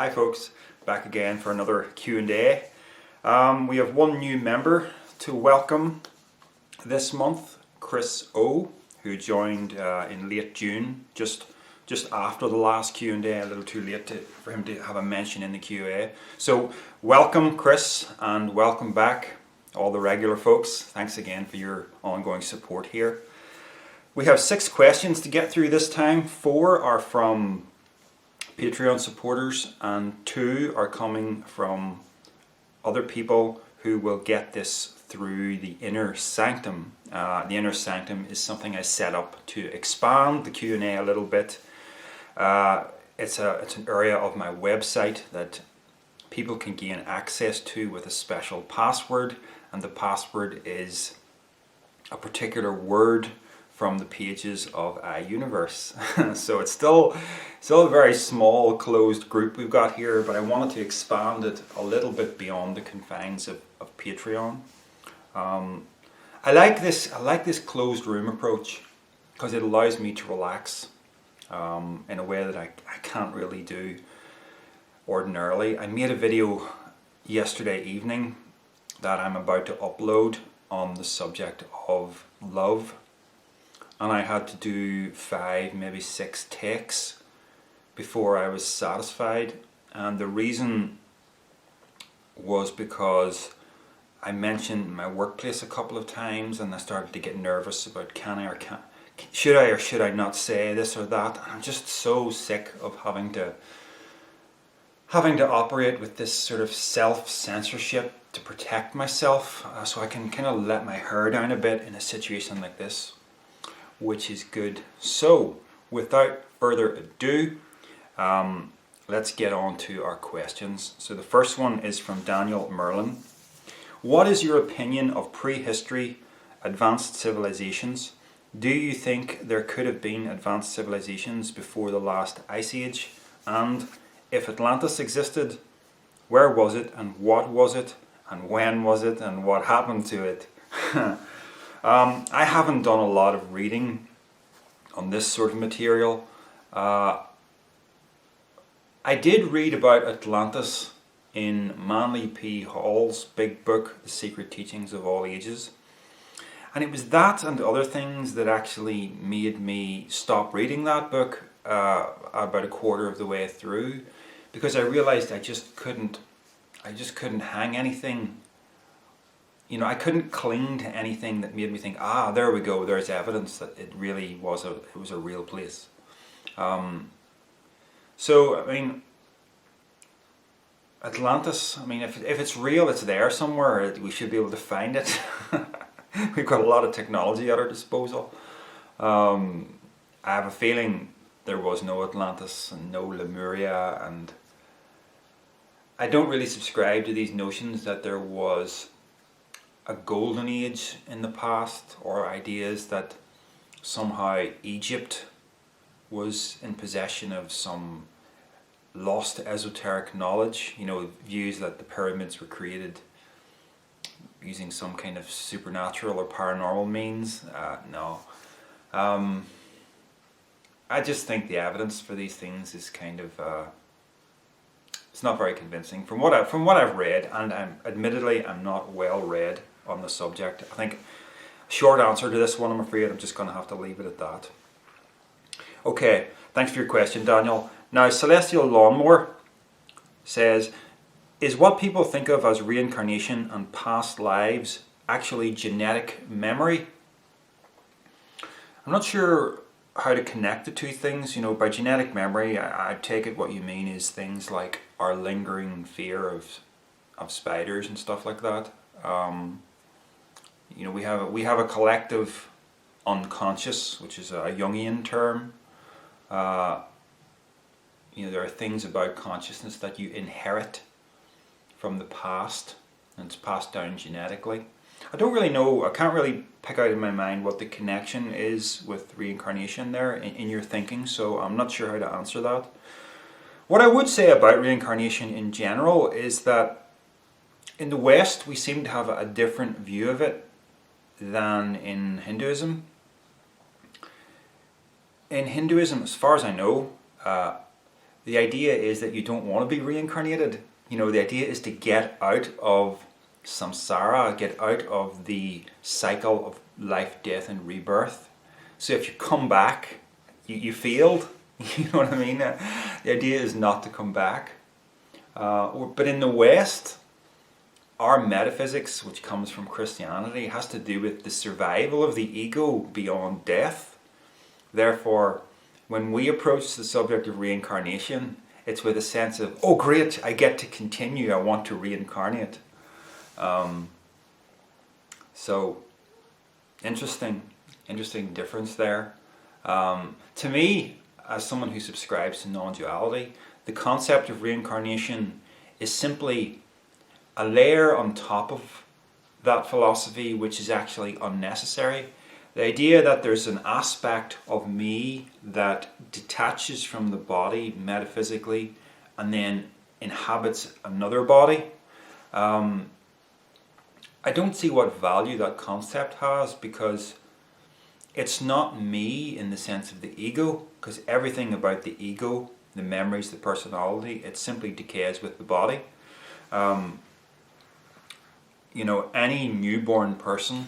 Hi folks, back again for another Q&A. We have one new member to welcome this month, Chris O, who joined in late June, just after the last Q&A, a little too late for him to have a mention in the Q&A. So welcome Chris, and welcome back all the regular folks. Thanks again for your ongoing support here. We have 6 questions to get through this time. 4 are from Patreon supporters and 2 are coming from other people who will get this through the Inner Sanctum. The Inner Sanctum is something I set up to expand the Q&A a little bit. It's an area of my website that people can gain access to with a special password, and the password is a particular word from the pages of iUniverse. So it's still a very small closed group we've got here, but I wanted to expand it a little bit beyond the confines of Patreon. I like this closed room approach because it allows me to relax in a way that I can't really do ordinarily. I made a video yesterday evening that I'm about to upload on the subject of love, and I had to do 5, maybe 6 takes before I was satisfied. And the reason was because I mentioned my workplace a couple of times, and I started to get nervous about should I not say this or that. And I'm just so sick of having to operate with this sort of self-censorship to protect myself, so I can kind of let my hair down a bit in a situation like this, which is good. So without further ado, let's get on to our questions. So the first one is from Daniel Merlin. What is your opinion of prehistory advanced civilizations? Do you think there could have been advanced civilizations before the last ice age? And if Atlantis existed, where was it, and what was it, and when was it, and what happened to it? I haven't done a lot of reading on this sort of material. I did read about Atlantis in Manly P. Hall's big book, The Secret Teachings of All Ages. And it was that and other things that actually made me stop reading that book about a quarter of the way through, because I realized I just couldn't hang anything. You know, I couldn't cling to anything that made me think, there we go, there's evidence that it really was a real place. So, I mean, Atlantis, I mean, if it's real, it's there somewhere. We should be able to find it. We've got a lot of technology at our disposal. I have a feeling there was no Atlantis and no Lemuria, and I don't really subscribe to these notions that there was a golden age in the past, or ideas that somehow Egypt was in possession of some lost esoteric knowledge. You know, views that the pyramids were created using some kind of supernatural or paranormal means. No. I just think the evidence for these things is kind of it's not very convincing from what I've read, and I'm not well read on the subject. I think short answer to this one, I'm afraid I'm just going to have to leave it at that. Okay, thanks for your question, Daniel. Now, Celestial Lawnmower says, is what people think of as reincarnation and past lives actually genetic memory? I'm not sure how to connect the two things. You know, by genetic memory, I take it what you mean is things like our lingering fear of spiders and stuff like that. You know, we have a collective unconscious, which is a Jungian term. You know, there are things about consciousness that you inherit from the past, and it's passed down genetically. I don't really know, I can't really pick out in my mind what the connection is with reincarnation there in your thinking, so I'm not sure how to answer that. What I would say about reincarnation in general is that in the West we seem to have a different view of it than in Hinduism. In Hinduism, as far as I know, the idea is that you don't want to be reincarnated. The idea is to get out of samsara, get out of the cycle of life, death, and rebirth. So if you come back, you failed. You know what I mean? The idea is not to come back. But in the West, our metaphysics, which comes from Christianity, has to do with the survival of the ego beyond death. Therefore, when we approach the subject of reincarnation, it's with a sense of, oh great, I get to continue, I want to reincarnate. So, interesting difference there. To me, as someone who subscribes to non-duality, the concept of reincarnation is simply a layer on top of that philosophy which is actually unnecessary. The idea that there's an aspect of me that detaches from the body metaphysically and then inhabits another body, I don't see what value that concept has, because it's not me in the sense of the ego, because everything about the ego, the memories, the personality, it simply decays with the body. Any newborn person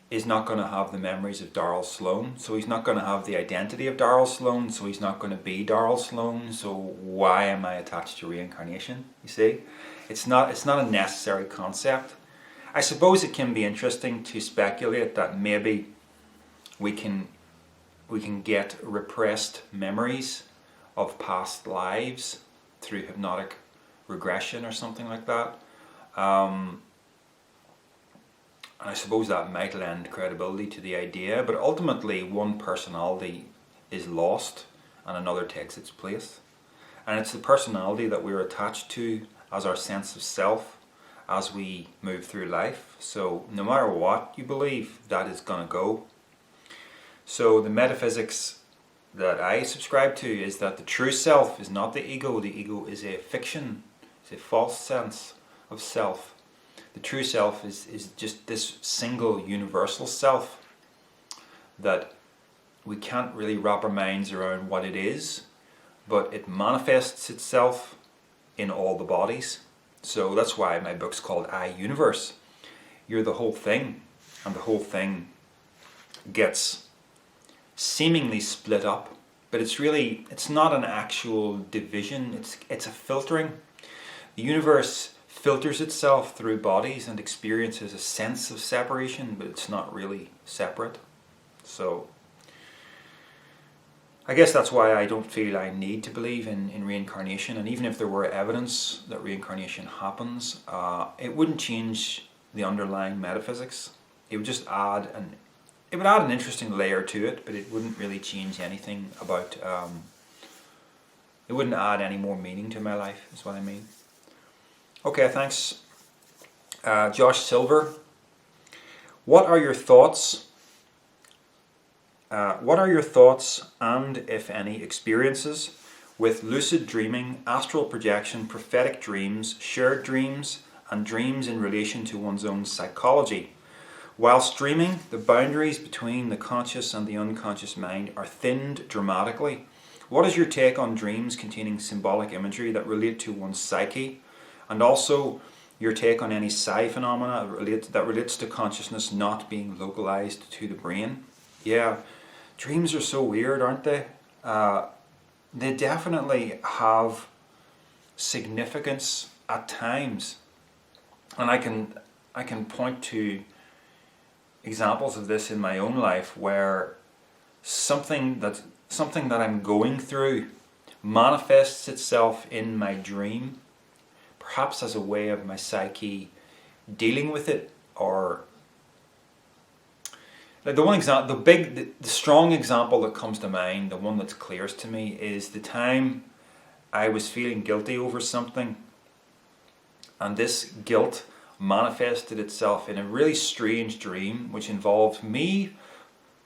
is not going to have the memories of Darrell Sloan, so he's not going to have the identity of Darrell Sloan, so he's not going to be Darrell Sloan, so why am I attached to reincarnation? You see? It's not a necessary concept. I suppose it can be interesting to speculate that maybe we can get repressed memories of past lives through hypnotic regression or something like that. And I suppose that might lend credibility to the idea, but ultimately one personality is lost and another takes its place. And it's the personality that we're attached to as our sense of self as we move through life. So no matter what you believe, that is going to go. So the metaphysics that I subscribe to is that the true self is not the ego. The ego is a fiction. It's a false sense of self. The true self is just this single universal self that we can't really wrap our minds around what it is, but it manifests itself in all the bodies. So that's why my book's called I Universe. You're the whole thing, and the whole thing gets seemingly split up, but it's not an actual division, it's a filtering. The universe filters itself through bodies and experiences a sense of separation, but it's not really separate. So I guess that's why I don't feel I need to believe in reincarnation, and even if there were evidence that reincarnation happens, it wouldn't change the underlying metaphysics. It would just add an interesting layer to it, but it wouldn't really change anything about, it wouldn't add any more meaning to my life, is what I mean. Okay, thanks. Josh Silver, what are your thoughts and, if any, experiences with lucid dreaming, astral projection, prophetic dreams, shared dreams, and dreams in relation to one's own psychology? Whilst dreaming, the boundaries between the conscious and the unconscious mind are thinned dramatically. What is your take on dreams containing symbolic imagery that relate to one's psyche? And also your take on any psi phenomena that relates to consciousness not being localized to the brain? Yeah, dreams are so weird, aren't they? They definitely have significance at times. And I can point to examples of this in my own life where something that I'm going through manifests itself in my dream, perhaps as a way of my psyche dealing with it. Or like the strong example that comes to mind, the one that's clearest to me, is the time I was feeling guilty over something, and this guilt manifested itself in a really strange dream which involved me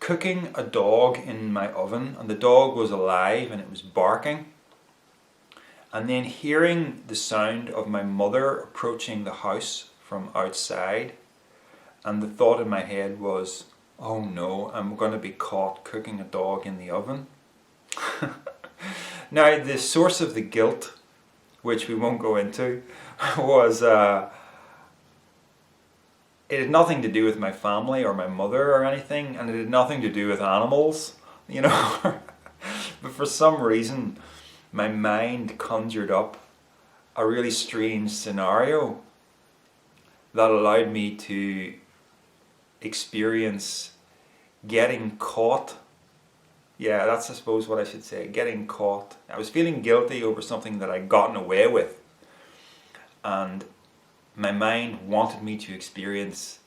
cooking a dog in my oven, and the dog was alive and it was barking, and then hearing the sound of my mother approaching the house from outside, and the thought in my head was, oh no, I'm going to be caught cooking a dog in the oven. Now, the source of the guilt, which we won't go into, was it had nothing to do with my family or my mother or anything, and it had nothing to do with animals, you know. But for some reason, my mind conjured up a really strange scenario that allowed me to experience getting caught. Yeah, that's I suppose what I should say, getting caught. I was feeling guilty over something that I'd gotten away with, and my mind wanted me to experience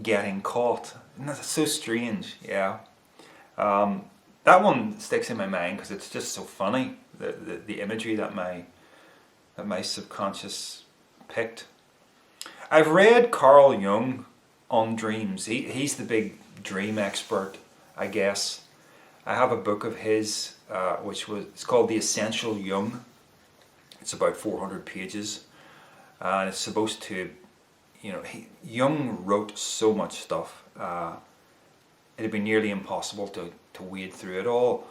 getting caught. And that's so strange, yeah. That one sticks in my mind because it's just so funny, the imagery that my subconscious picked. I've read Carl Jung on dreams. He's the big dream expert, I guess. I have a book of his, it's called The Essential Jung. It's about 400 pages, and it's supposed to, Jung wrote so much stuff. It'd be nearly impossible to wade through it all.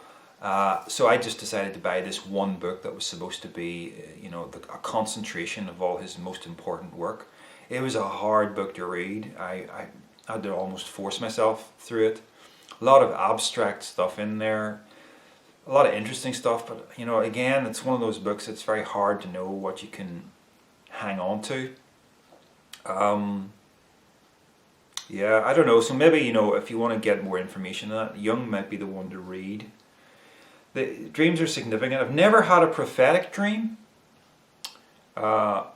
So I just decided to buy this one book that was supposed to be, a concentration of all his most important work. It was a hard book to read. I had to almost force myself through it. A lot of abstract stuff in there, a lot of interesting stuff, but again, it's one of those books it's very hard to know what you can hang on to. Yeah, I don't know, so maybe, if you want to get more information on that, Jung might be the one to read. The dreams are significant. I've never had a prophetic dream. I've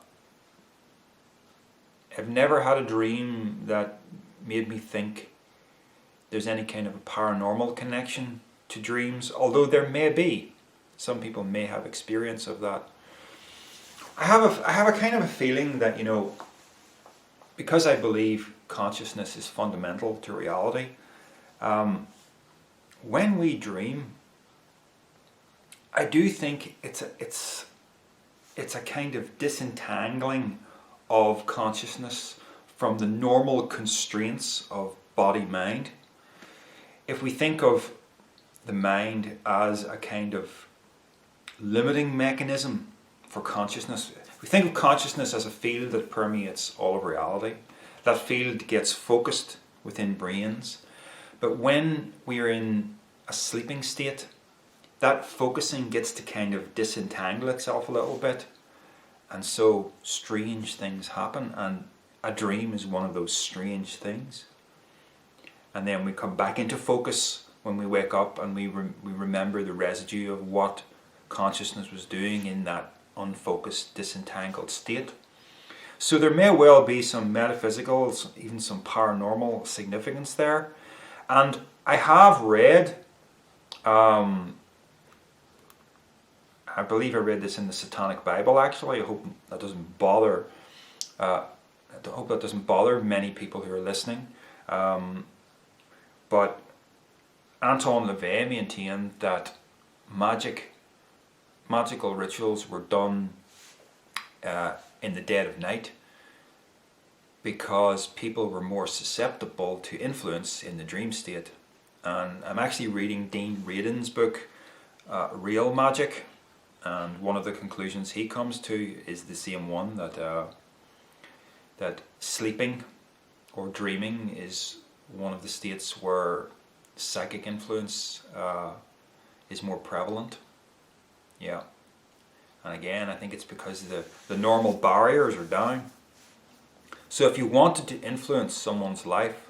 never had a dream that made me think there's any kind of a paranormal connection to dreams, although there may be. Some people may have experience of that. I have a kind of a feeling that, because I believe consciousness is fundamental to reality, when we dream, I do think it's a kind of disentangling of consciousness from the normal constraints of body-mind. If we think of the mind as a kind of limiting mechanism for consciousness, if we think of consciousness as a field that permeates all of reality, that field gets focused within brains. But when we are in a sleeping state, that focusing gets to kind of disentangle itself a little bit, and so strange things happen, and a dream is one of those strange things. And then we come back into focus when we wake up, and we remember the residue of what consciousness was doing in that unfocused, disentangled state. So there may well be some metaphysical, even some paranormal significance there. And I have read, I believe I read this in the Satanic Bible actually. I hope that doesn't bother many people who are listening. But Anton LaVey maintained that magical rituals were done in the dead of night because people were more susceptible to influence in the dream state. And I'm actually reading Dean Radin's book, Real Magic, and one of the conclusions he comes to is the same one, that sleeping or dreaming is one of the states where psychic influence is more prevalent. Yeah. And again, I think it's because the normal barriers are down. So if you wanted to influence someone's life,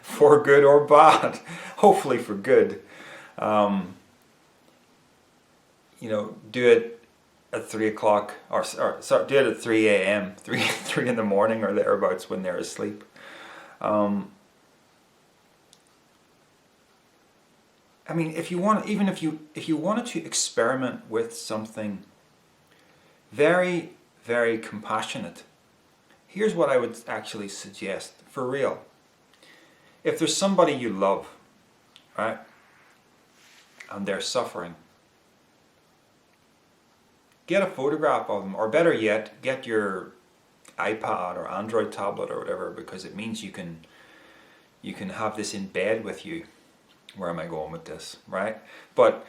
for good or bad, hopefully for good, do it at 3 o'clock, or do it at 3 a.m., 3 in the morning or thereabouts when they're asleep. I mean, if you wanted to experiment with something very, very compassionate, here's what I would actually suggest, for real. If there's somebody you love, right, and they're suffering, get a photograph of them, or better yet, get your iPad or Android tablet or whatever, because it means you can have this in bed with you. Where am I going with this, right? But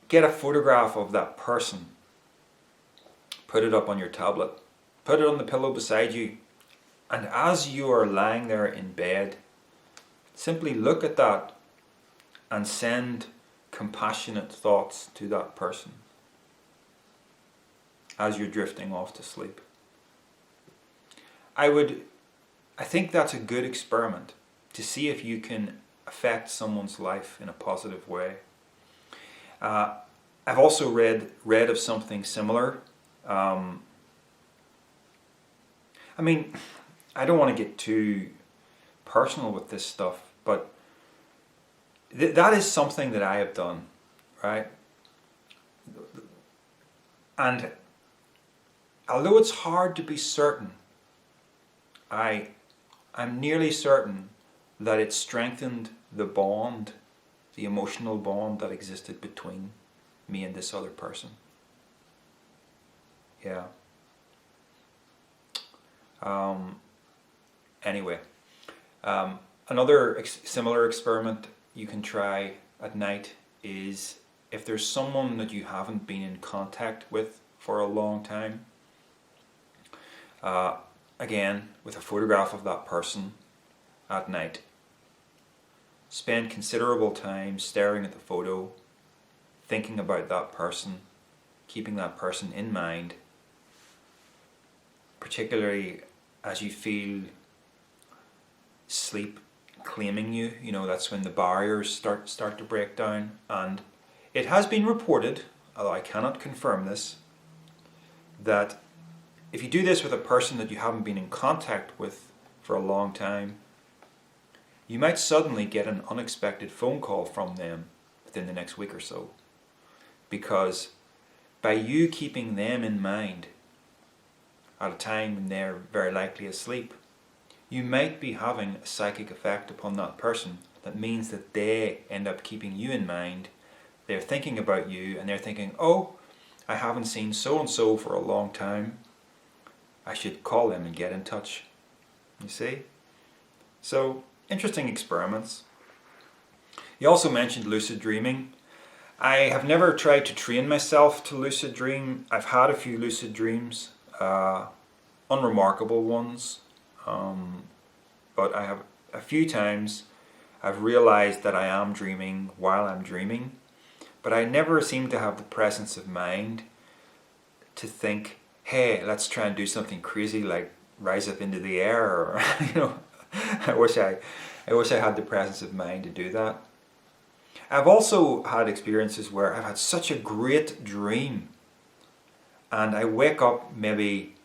get a photograph of that person, put it up on your tablet, put it on the pillow beside you, and as you are lying there in bed, simply look at that and send compassionate thoughts to that person as you're drifting off to sleep. I think that's a good experiment to see if you can affect someone's life in a positive way. I've also read of something similar. I mean, I don't want to get too personal with this stuff, but that is something that I have done, right? And although it's hard to be certain, I'm nearly certain that it strengthened the bond, the emotional bond that existed between me and this other person. Yeah. Anyway, another similar experiment you can try at night is if there's someone that you haven't been in contact with for a long time, again, with a photograph of that person at night. Spend considerable time staring at the photo, thinking about that person, keeping that person in mind, particularly as you feel sleep claiming you. You know, that's when the barriers start to break down. And it has been reported, although I cannot confirm this, that if you do this with a person that you haven't been in contact with for a long time, you might suddenly get an unexpected phone call from them within the next week or so. Because by you keeping them in mind at a time when they're very likely asleep, you might be having a psychic effect upon that person that means that they end up keeping you in mind. They're thinking about you and they're thinking, oh, I haven't seen so and so for a long time. I should call them and get in touch. You see? So, interesting experiments. You also mentioned lucid dreaming. I have never tried to train myself to lucid dream. I've had a few lucid dreams, unremarkable ones, but I have a few times I've realized that I am dreaming while I'm dreaming, but I never seem to have the presence of mind to think, hey, let's try and do something crazy like rise up into the air, or you know, I wish I had the presence of mind to do that. I've also had experiences where I've had such a great dream and I wake up maybe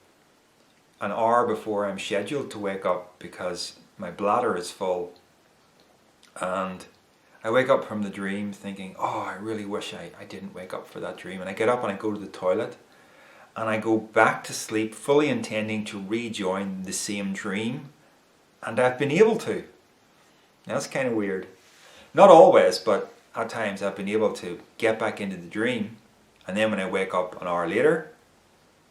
an hour before I'm scheduled to wake up because my bladder is full, and I wake up from the dream thinking, oh, I really wish I didn't wake up for that dream, and I get up and I go to the toilet and I go back to sleep fully intending to rejoin the same dream, and I've been able to. Now, that's kind of weird. Not always, but at times I've been able to get back into the dream, and then when I wake up an hour later,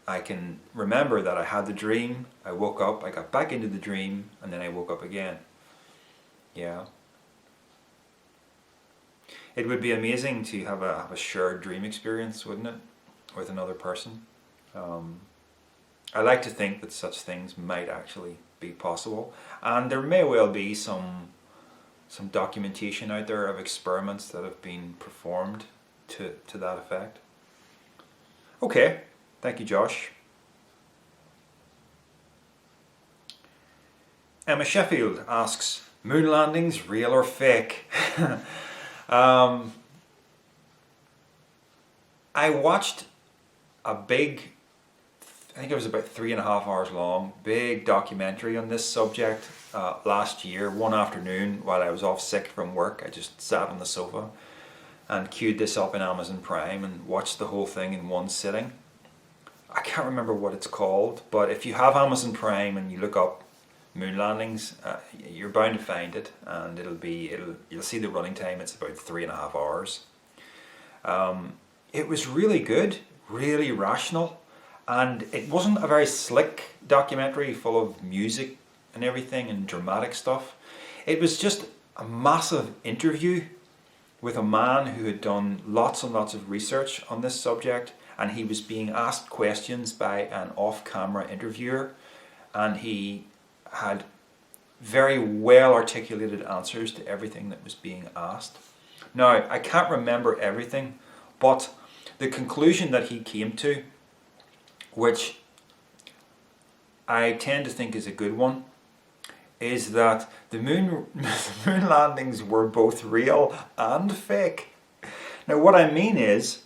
I can remember that I had the dream, I woke up, I got back into the dream, and then I woke up again. Yeah. It would be amazing to have a shared dream experience, wouldn't it? With another person. I like to think that such things might actually be possible, and there may well be some documentation out there of experiments that have been performed to that effect. Okay, thank you, Josh. Emma Sheffield asks, moon landings real or fake? I watched a big, I think it was about 3.5 hours long, big documentary on this subject last year, one afternoon while I was off sick from work. I just sat on the sofa and queued this up in Amazon Prime and watched the whole thing in one sitting. I can't remember what it's called, but if you have Amazon Prime and you look up moon landings, you're bound to find it, and you'll see the running time. It's about 3.5 hours. It was really good, really rational, and it wasn't a very slick documentary full of music and everything and dramatic stuff. It was just a massive interview with a man who had done lots and lots of research on this subject, and he was being asked questions by an off-camera interviewer, and he had very well articulated answers to everything that was being asked. Now, I can't remember everything, but the conclusion that he came to, which I tend to think is a good one, is that the moon landings were both real and fake. Now, what I mean is,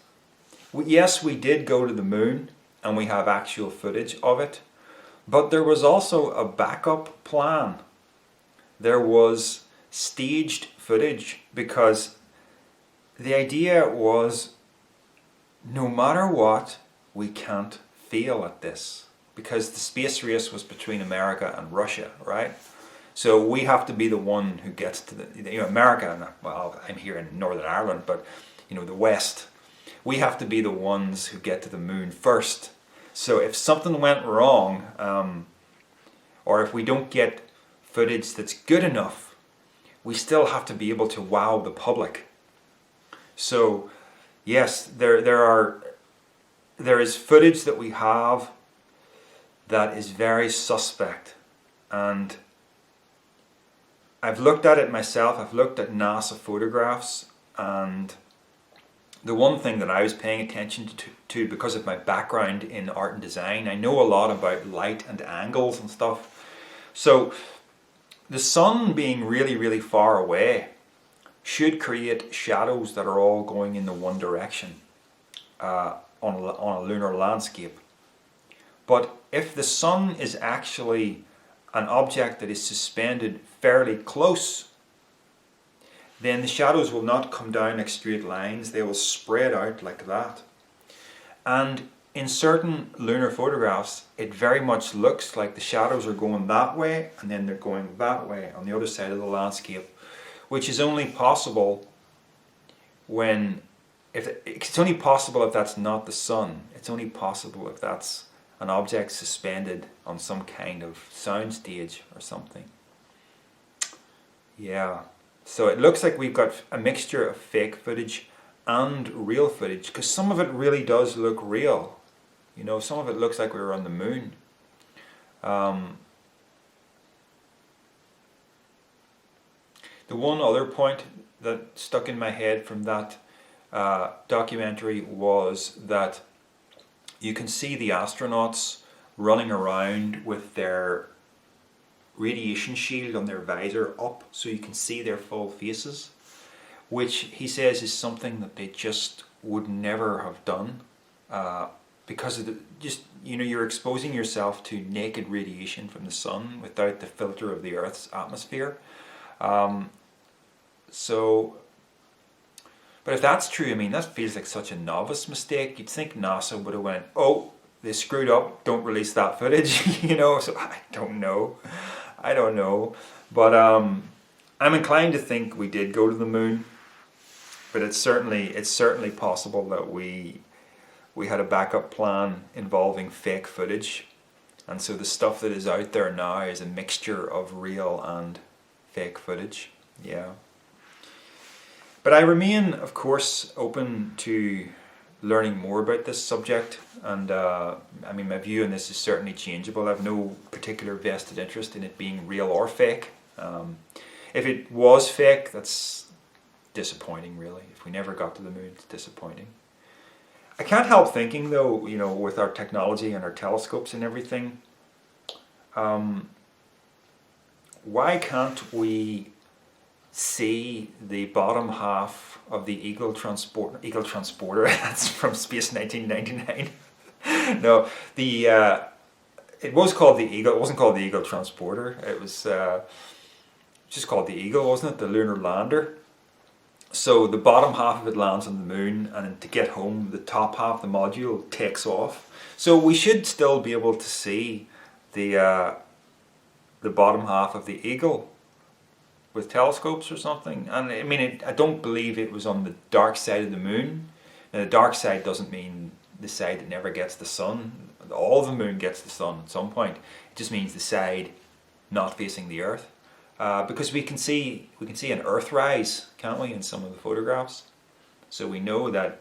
yes, we did go to the moon and we have actual footage of it, but there was also a backup plan. There was staged footage, because the idea was, no matter what, we can't fail at this, because the space race was between America and Russia, right? So we have to be the one who gets to America, well, I'm here in Northern Ireland, but the West, we have to be the ones who get to the moon first. So if something went wrong, or if we don't get footage that's good enough, we still have to be able to wow the public. So yes, there is footage that we have that is very suspect, and I've looked at it myself. I've looked at NASA photographs, and the one thing that I was paying attention to because of my background in art and design, I know a lot about light and angles and stuff. So the sun being really, really far away should create shadows that are all going in the one direction on a lunar landscape. But if the sun is actually an object that is suspended fairly close, then the shadows will not come down like straight lines, they will spread out like that. And in certain lunar photographs, it very much looks like the shadows are going that way and then they're going that way on the other side of the landscape, which is only possible it's only possible if that's not the sun. It's only possible if that's an object suspended on some kind of sound stage or something. Yeah, so it looks like we've got a mixture of fake footage and real footage, because some of it really does look real. Some of it looks like we were on the moon. The one other point that stuck in my head from that documentary was that you can see the astronauts running around with their radiation shield on their visor up, so you can see their full faces, which he says is something that they just would never have done, because of you're exposing yourself to naked radiation from the sun without the filter of the Earth's atmosphere. But if that's true, that feels like such a novice mistake. You'd think NASA would have went, oh, they screwed up, don't release that footage, so I don't know. But I'm inclined to think we did go to the moon, but it's certainly possible that we had a backup plan involving fake footage, and so the stuff that is out there now is a mixture of real and fake footage. Yeah. But I remain, of course, open to learning more about this subject, and my view on this is certainly changeable. I have no particular vested interest in it being real or fake. If it was fake, that's disappointing, really. If we never got to the moon, it's disappointing. I can't help thinking, though, with our technology and our telescopes and everything, why can't we see the bottom half of the Eagle Transporter? That's from Space 1999. No, it was called the Eagle. It wasn't called the Eagle Transporter. It was just called the Eagle, wasn't it? The lunar lander. So the bottom half of it lands on the moon, and to get home, the top half, the module, takes off. So we should still be able to see the bottom half of the Eagle with telescopes or something. And I don't believe it was on the dark side of the moon. Now, the dark side doesn't mean the side that never gets the sun. All of the moon gets the sun at some point. It just means the side not facing the Earth. because we can see an Earth rise, can't we, in some of the photographs? So we know that.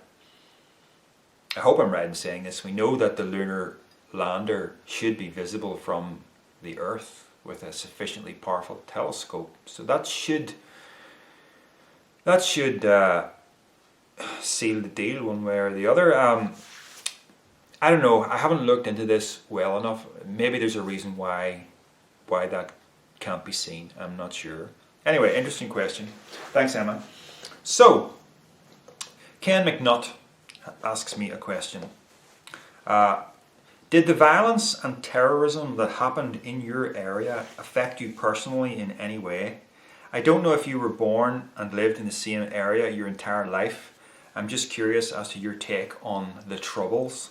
I hope I'm right in saying this. We know that the lunar lander should be visible from the Earth with a sufficiently powerful telescope. So that should seal the deal one way or the other. I don't know. I haven't looked into this well enough. Maybe there's a reason why that can't be seen. I'm not sure. Anyway, interesting question. Thanks, Emma. So, Ken McNutt asks me a question. Did the violence and terrorism that happened in your area affect you personally in any way? I don't know if you were born and lived in the same area your entire life. I'm just curious as to your take on the Troubles.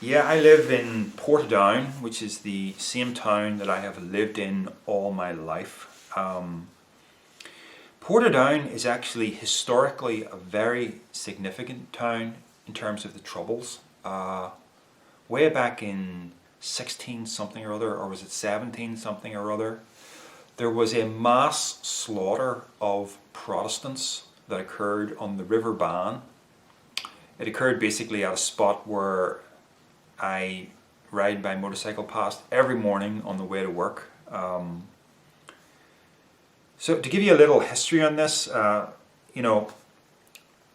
Yeah, I live in Portadown, which is the same town that I have lived in all my life. Portadown is actually historically a very significant town in terms of the Troubles. Way back in 16 something or other, or was it 17 something or other, there was a mass slaughter of Protestants that occurred on the River Bann. It occurred basically at a spot where I ride my motorcycle past every morning on the way to work. So to give you a little history on this,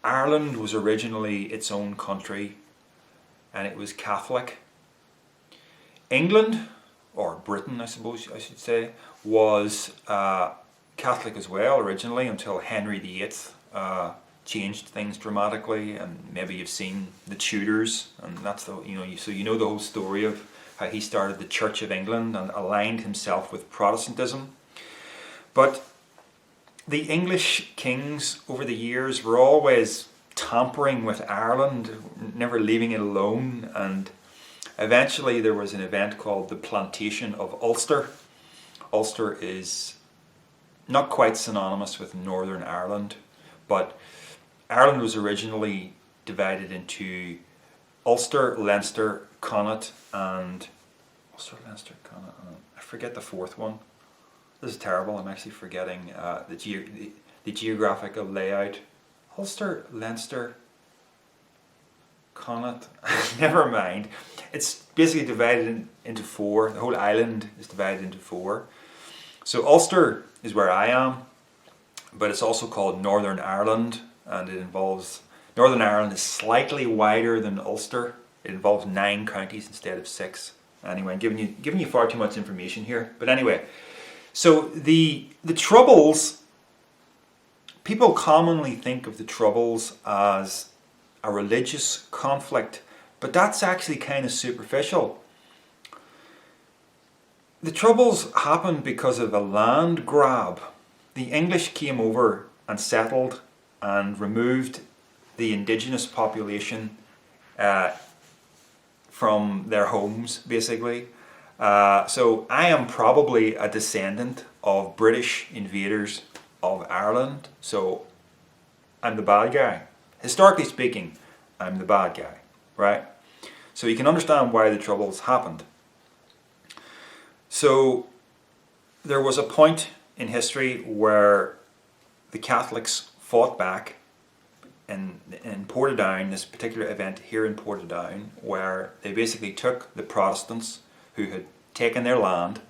Ireland was originally its own country and it was Catholic. England, or Britain I suppose I should say, was Catholic as well originally until Henry VIII changed things dramatically, and maybe you've seen the Tudors, and that's the the whole story of how he started the Church of England and aligned himself with Protestantism. But the English kings over the years were always tampering with Ireland, never leaving it alone, and eventually there was an event called the Plantation of Ulster. Ulster is not quite synonymous with Northern Ireland, but Ireland was originally divided into Ulster, Leinster, Connaught, and I forget the fourth one. This is terrible. I'm actually forgetting the geographical layout. Ulster, Leinster, Connaught. Never mind. It's basically divided into four. The whole island is divided into four. So Ulster is where I am, but it's also called Northern Ireland, and it involves. Northern Ireland is slightly wider than Ulster. It involves 9 counties instead of 6. Anyway, I'm giving you far too much information here. But anyway, so the Troubles, people commonly think of the Troubles as a religious conflict, but that's actually kind of superficial. The Troubles happened because of a land grab. The English came over and settled and removed the indigenous population from their homes, basically. So I am probably a descendant of British invaders of Ireland. So I'm the bad guy. Historically speaking, I'm the bad guy, right? So you can understand why the Troubles happened. So there was a point in history where the Catholics fought back in Portadown, this particular event here in Portadown, where they basically took the Protestants who had taken their land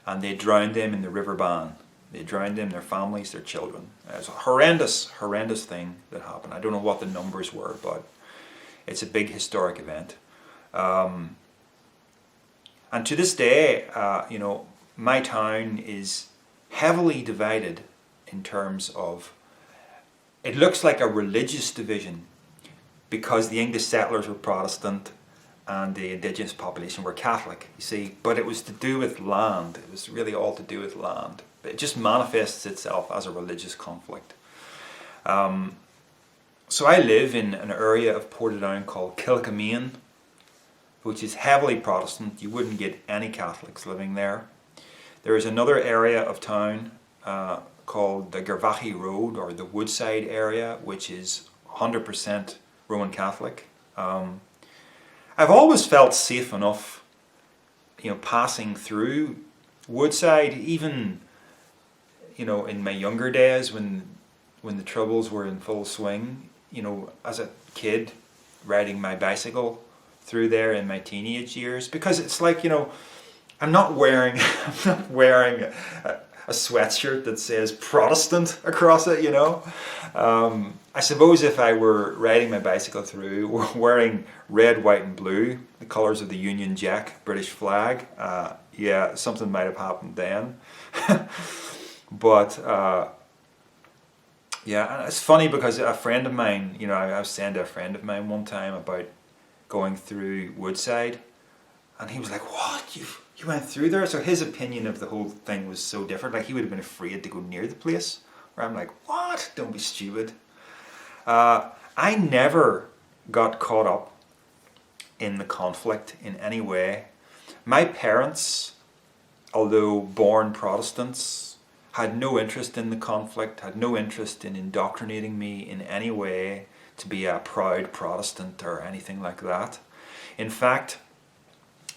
and they drowned them in the River Bann. They drowned them, their families, their children. It was a horrendous thing that happened. I don't know what the numbers were, but it's a big historic event. And to this day, my town is heavily divided in terms of, it looks like a religious division because the English settlers were Protestant and the indigenous population were Catholic, you see, but it was to do with land. It was really all to do with land. It just manifests itself as a religious conflict. So I live in an area of Portadown called Kilcamaine, which is heavily Protestant. You wouldn't get any Catholics living there. There is another area of town called the Gervaghy Road, or the Woodside area, which is 100% Roman Catholic. I've always felt safe enough, passing through Woodside, even in my younger days when the troubles were in full swing, as a kid riding my bicycle through there in my teenage years, because it's like, I'm not wearing a sweatshirt that says Protestant across it, I suppose if I were riding my bicycle through wearing red, white and blue, the colours of the Union Jack British flag, yeah, something might have happened then. But yeah, and it's funny because a friend of mine, I was saying to a friend of mine one time about going through Woodside, and he was like, "What? You went through there?" So his opinion of the whole thing was so different. Like, he would have been afraid to go near the place. Where I'm like, "What? Don't be stupid." I never got caught up in the conflict in any way. My parents, although born Protestants, had no interest in the conflict, had no interest in indoctrinating me in any way to be a proud Protestant or anything like that. In fact,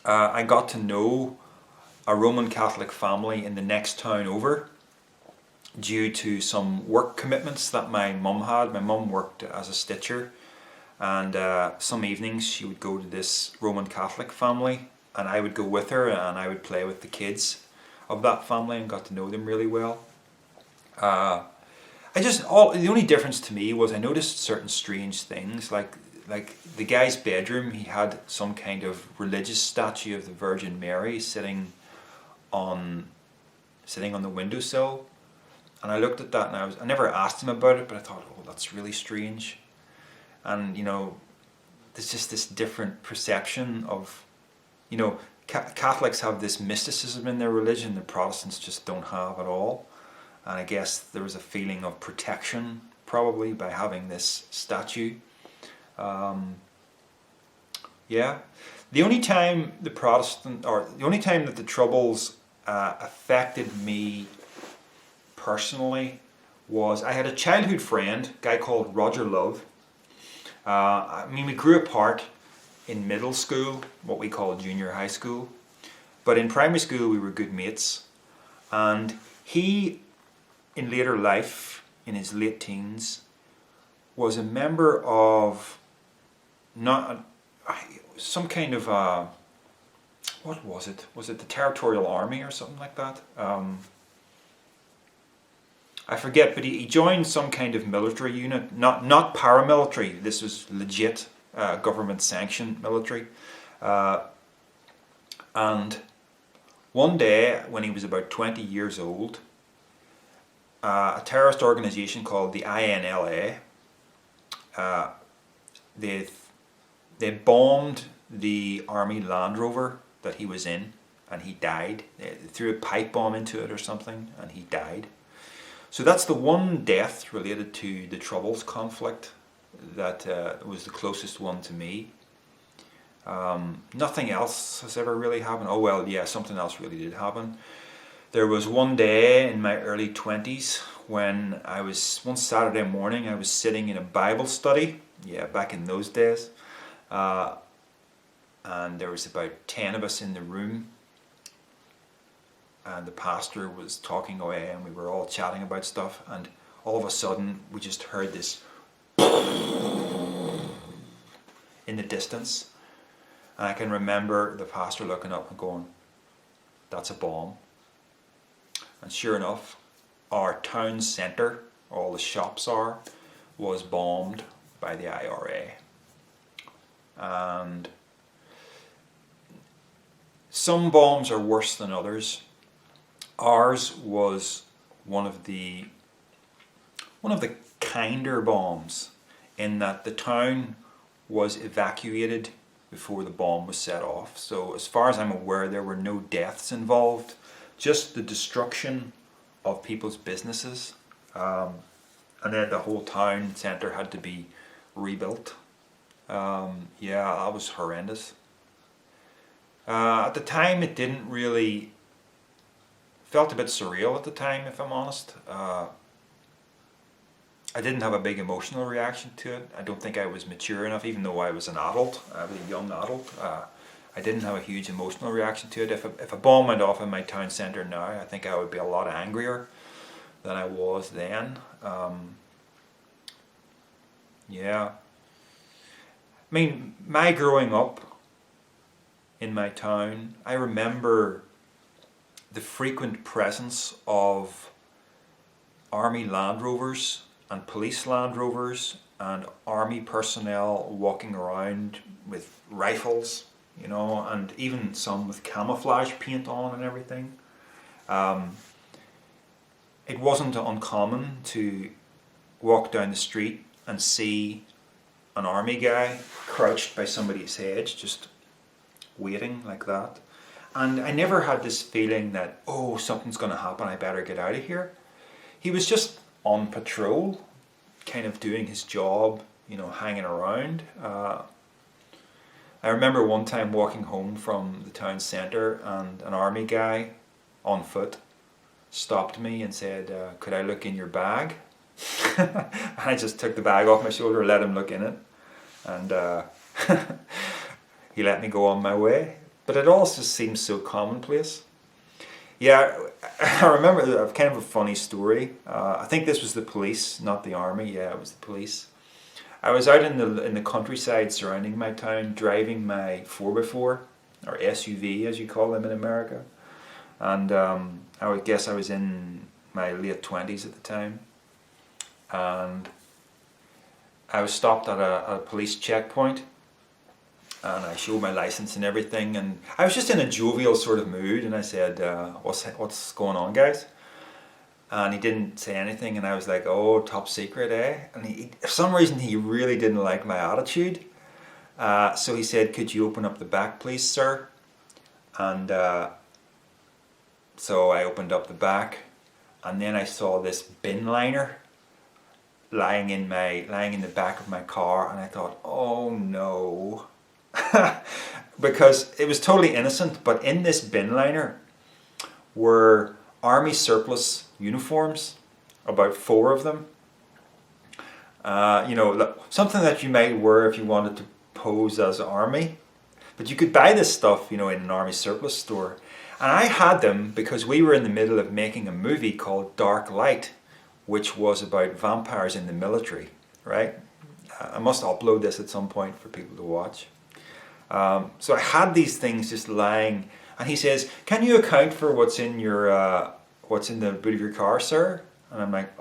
I got to know a Roman Catholic family in the next town over due to some work commitments that my mum had. My mum worked as a stitcher, and some evenings she would go to this Roman Catholic family, and I would go with her, and I would play with the kids of that family and got to know them really well. The only difference to me was I noticed certain strange things, like the guy's bedroom. He had some kind of religious statue of the Virgin Mary sitting on the windowsill, and I looked at that, and I never asked him about it, but I thought, oh, that's really strange. And there's just this different perception of, Catholics have this mysticism in their religion that Protestants just don't have at all. And I guess there was a feeling of protection probably by having this statue. Yeah. The only time that the Troubles affected me personally was I had a childhood friend, a guy called Roger Love. We grew apart in middle school, what we call junior high school. But in primary school we were good mates. And he, in later life, in his late teens, was a member of some kind of what was it? Was it the Territorial Army or something like that? I forget, but he joined some kind of military unit, not paramilitary. This was legit government sanctioned military. And one day, when he was about 20 years old, a terrorist organization called the INLA, they bombed the Army Land Rover that he was in, and he died. They threw a pipe bomb into it or something, and he died. So that's the one death related to the Troubles conflict that was the closest one to me. Nothing else has ever really happened. Oh well, yeah, something else really did happen. There was one day in my early 20s when one Saturday morning I was sitting in a Bible study, yeah, back in those days, and there was about 10 of us in the room, and the pastor was talking away and we were all chatting about stuff, and all of a sudden we just heard this in the distance, and I can remember the pastor looking up and going, "That's a bomb." And sure enough, our town centre, all the shops was bombed by the IRA. And some bombs are worse than others. Ours was one of the kinder bombs, in that the town was evacuated before the bomb was set off. So as far as I'm aware, there were no deaths involved, just the destruction of people's businesses, and then the whole town centre had to be rebuilt. Yeah, that was horrendous. At the time it didn't really, felt a bit surreal at the time, if I'm honest. I didn't have a big emotional reaction to it. I don't think I was mature enough, even though I was an adult, I was a young adult. I didn't have a huge emotional reaction to it. If a bomb went off in my town centre now, I think I would be a lot angrier. than I was then. Yeah. I mean, my growing up in my town, I remember the frequent presence of Army Land Rovers and police Land Rovers and army personnel walking around with rifles, you know, and even some with camouflage paint on and everything. It wasn't uncommon to walk down the street and see an army guy crouched by somebody's hedge, just waiting like that. And I never had this feeling that, oh, something's going to happen, I better get out of here. He was just on patrol, kind of doing his job, you know, hanging around. I remember one time walking home from the town centre and an army guy on foot stopped me and said, could I look in your bag? I just took the bag off my shoulder, let him look in it, and he let me go on my way. But it all just seems so commonplace. Yeah, I remember kind of a funny story. I think this was the police, not the army. Yeah, it was the police. I was out in the countryside surrounding my town, driving my 4x4, or SUV as you call them in America. And I would guess I was in my late 20s at the time. And I was stopped at a police checkpoint, and I showed my license and everything, and I was just in a jovial sort of mood, and I said, what's going on, guys? And he didn't say anything, and I was like, oh, top secret, eh? And he, for some reason he really didn't like my attitude, so he said, could you open up the back please, sir? And so I opened up the back, and then I saw this bin liner lying in the back of my car, and I thought, oh no. Because it was totally innocent, but in this bin liner were army surplus uniforms, about 4 of them. You know, something that you might wear if you wanted to pose as army. But you could buy this stuff, you know, in an army surplus store. And I had them because we were in the middle of making a movie called Dark Light, which was about vampires in the military, right? I must upload this at some point for people to watch. So I had these things just lying, and he says, "Can you account for what's in the boot of your car, sir?" And I'm like,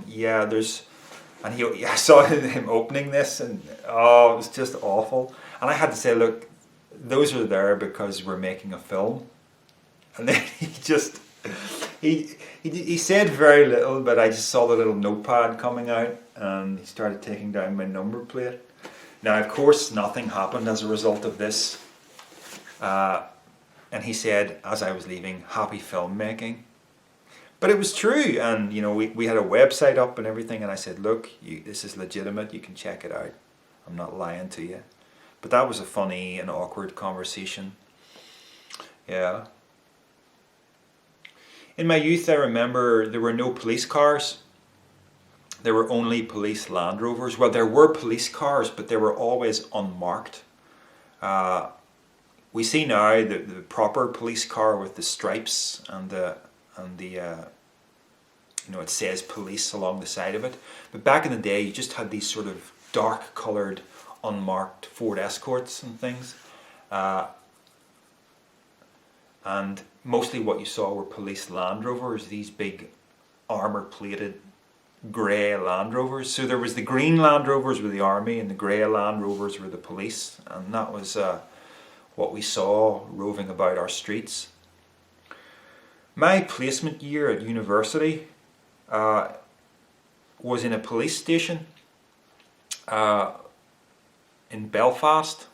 "Yeah, there's." And I saw him opening this, and it was just awful. And I had to say, "Look, those are there because we're making a film." And then he said very little, but I just saw the little notepad coming out, and he started taking down my number plate. Now, of course, nothing happened as a result of this. And he said, as I was leaving, happy filmmaking. But it was true, and you know, we had a website up and everything, and I said, look, this is legitimate, you can check it out. I'm not lying to you. But that was a funny and awkward conversation. Yeah. In my youth, I remember there were no police cars. There were only police Land Rovers. Well, there were police cars, but they were always unmarked. We see now the proper police car with the stripes and the you know, it says police along the side of it. But back in the day, you just had these sort of dark coloured, unmarked Ford Escorts and things. And mostly what you saw were police Land Rovers, these big armour-plated grey Land Rovers. So there was the green Land Rovers were the army, and the grey Land Rovers were the police, and that was what we saw roving about our streets. My placement year at university was in a police station in Belfast,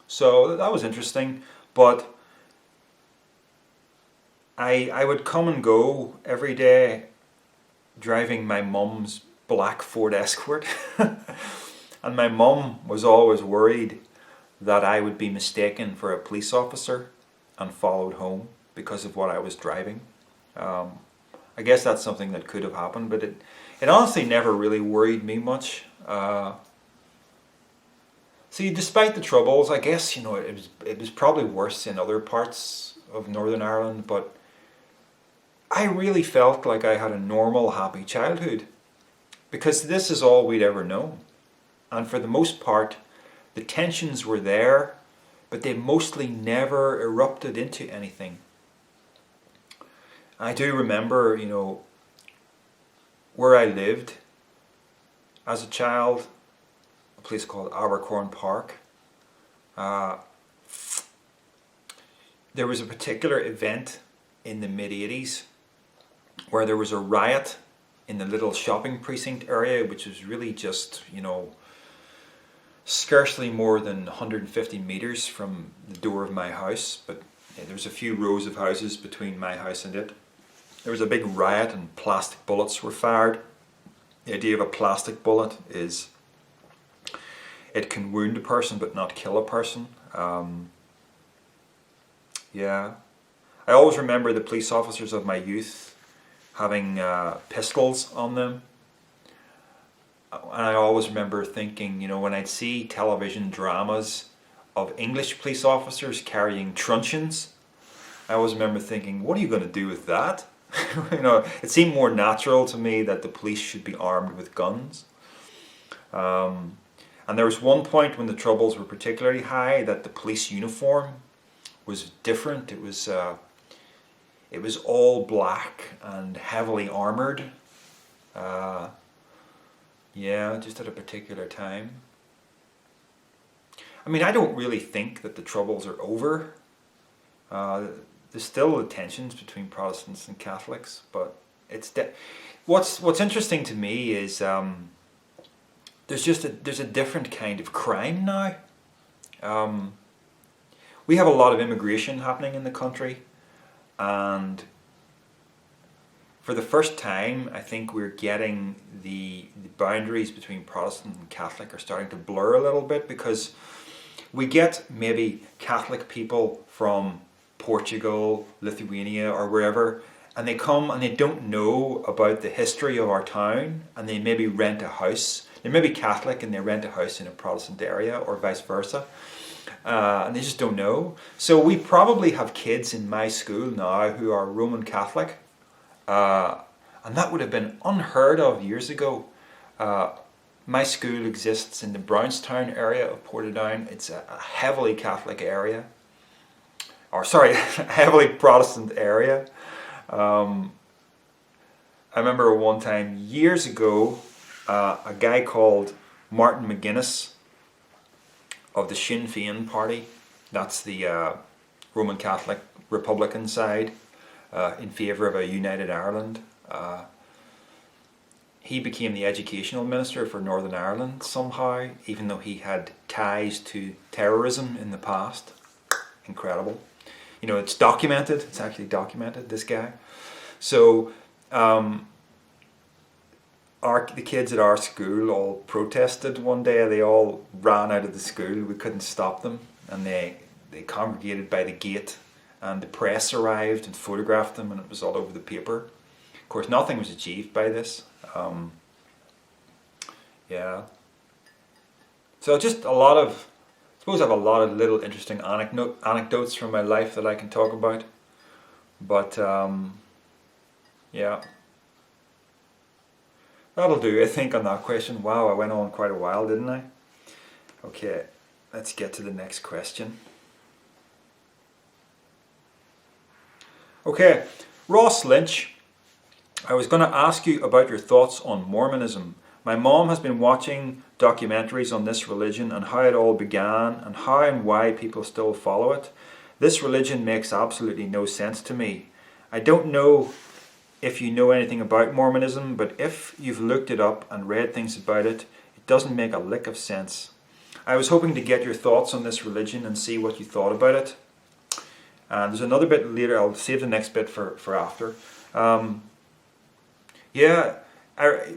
so that was interesting, but I would come and go every day driving my mum's black Ford Escort. And my mum was always worried that I would be mistaken for a police officer and followed home because of what I was driving. I guess that's something that could have happened, but it honestly never really worried me much. See, despite the troubles, I guess, you know, it was probably worse in other parts of Northern Ireland, but I really felt like I had a normal, happy childhood, because this is all we'd ever known. And for the most part, the tensions were there, but they mostly never erupted into anything. I do remember, where I lived as a child, a place called Abercorn Park. There was a particular event in the mid-80s where there was a riot in the little shopping precinct area, which was really just, scarcely more than 150 meters from the door of my house, but there was a few rows of houses between my house and it. There was a big riot and plastic bullets were fired. The idea of a plastic bullet is it can wound a person but not kill a person. Yeah. I always remember the police officers of my youth having pistols on them. And I always remember thinking, when I'd see television dramas of English police officers carrying truncheons, I always remember thinking, what are you going to do with that? It seemed more natural to me that the police should be armed with guns. And there was one point when the troubles were particularly high that the police uniform was different. It was all black and heavily armoured. Just at a particular time. I mean, I don't really think that the troubles are over. There's still the tensions between Protestants and Catholics, but what's interesting to me is there's a different kind of crime now. We have a lot of immigration happening in the country, and for the first time, I think we're getting the boundaries between Protestant and Catholic are starting to blur a little bit, because we get maybe Catholic people from Portugal, Lithuania or wherever, and they come and they don't know about the history of our town, and they maybe rent a house. They may be Catholic and they rent a house in a Protestant area, or vice versa. And they just don't know. So we probably have kids in my school now who are Roman Catholic. And that would have been unheard of years ago. My school exists in the Brownstown area of Portadown. It's a heavily Catholic area. Heavily Protestant area. I remember one time years ago, a guy called Martin McGuinness of the Sinn Féin party, that's the Roman Catholic Republican side, in favour of a united Ireland. He became the educational minister for Northern Ireland somehow, even though he had ties to terrorism in the past. Incredible. It's documented, it's actually documented, this guy. So, the kids at our school all protested one day. They all ran out of the school. We couldn't stop them, and they congregated by the gate, and the press arrived and photographed them, and it was all over the paper. Of course, nothing was achieved by this. So just I suppose I have a lot of little interesting anecdotes from my life that I can talk about. But that'll do, I think, on that question. Wow, I went on quite a while, didn't I? Okay, let's get to the next question. Okay, Ross Lynch, I was going to ask you about your thoughts on Mormonism. My mom has been watching documentaries on this religion and how it all began and how and why people still follow it. This religion makes absolutely no sense to me. I don't know if you know anything about Mormonism, but if you've looked it up and read things about it, it doesn't make a lick of sense. I was hoping to get your thoughts on this religion and see what you thought about it. And there's another bit later, I'll save the next bit for after.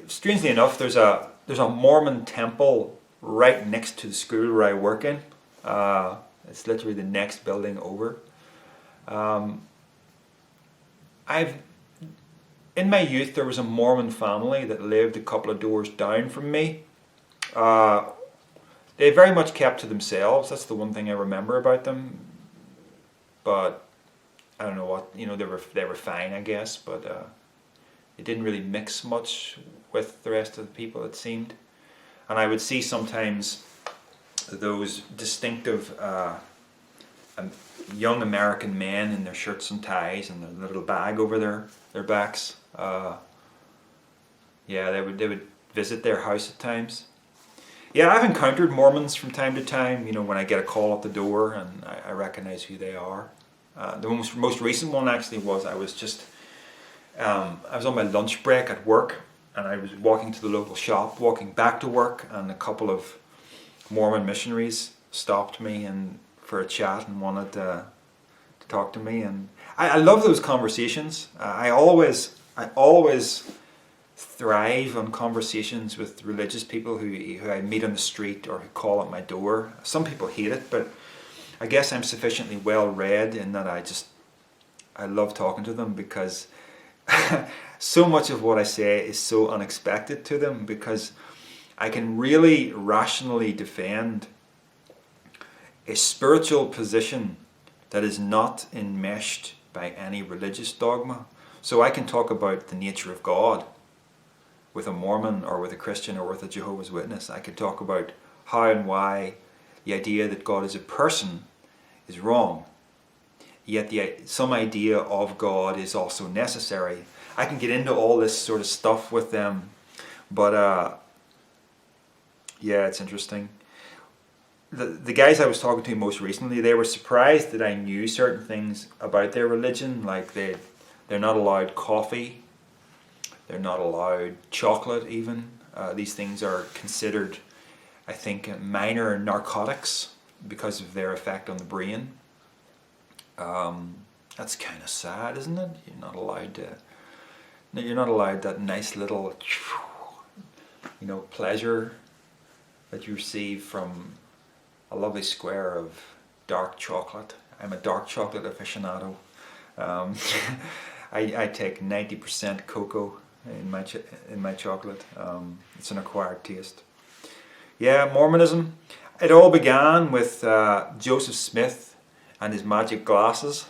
Strangely enough, there's a Mormon temple right next to the school where I work in. It's literally the next building over. In my youth, there was a Mormon family that lived a couple of doors down from me. They very much kept to themselves. That's the one thing I remember about them. But I don't know what, they were fine, I guess, but it didn't really mix much with the rest of the people, it seemed. And I would see sometimes those distinctive young American men in their shirts and ties and their little bag over their backs. Yeah, they would visit their house at times. Yeah, I've encountered Mormons from time to time, when I get a call at the door and I recognize who they are. The most recent one actually was I was on my lunch break at work, and I was walking to the local shop, walking back to work, and a couple of Mormon missionaries stopped me and for a chat and wanted to talk to me. And I love those conversations. I always thrive on conversations with religious people who I meet on the street or who call at my door. Some people hate it, but I guess I'm sufficiently well read in that I love talking to them, because so much of what I say is so unexpected to them, because I can really rationally defend a spiritual position that is not enmeshed by any religious dogma. So I can talk about the nature of God with a Mormon or with a Christian or with a Jehovah's Witness. I could talk about how and why the idea that God is a person is wrong. Yet some idea of God is also necessary. I can get into all this sort of stuff with them, but yeah, it's interesting. The guys I was talking to most recently, they were surprised that I knew certain things about their religion, like they're not allowed coffee, they're not allowed chocolate even. These things are considered, I think, minor narcotics because of their effect on the brain. That's kind of sad, isn't it? You're not allowed that nice little, pleasure that you receive from a lovely square of dark chocolate. I'm a dark chocolate aficionado. I take 90% cocoa in my chocolate. It's an acquired taste. Yeah, Mormonism. It all began with Joseph Smith and his magic glasses.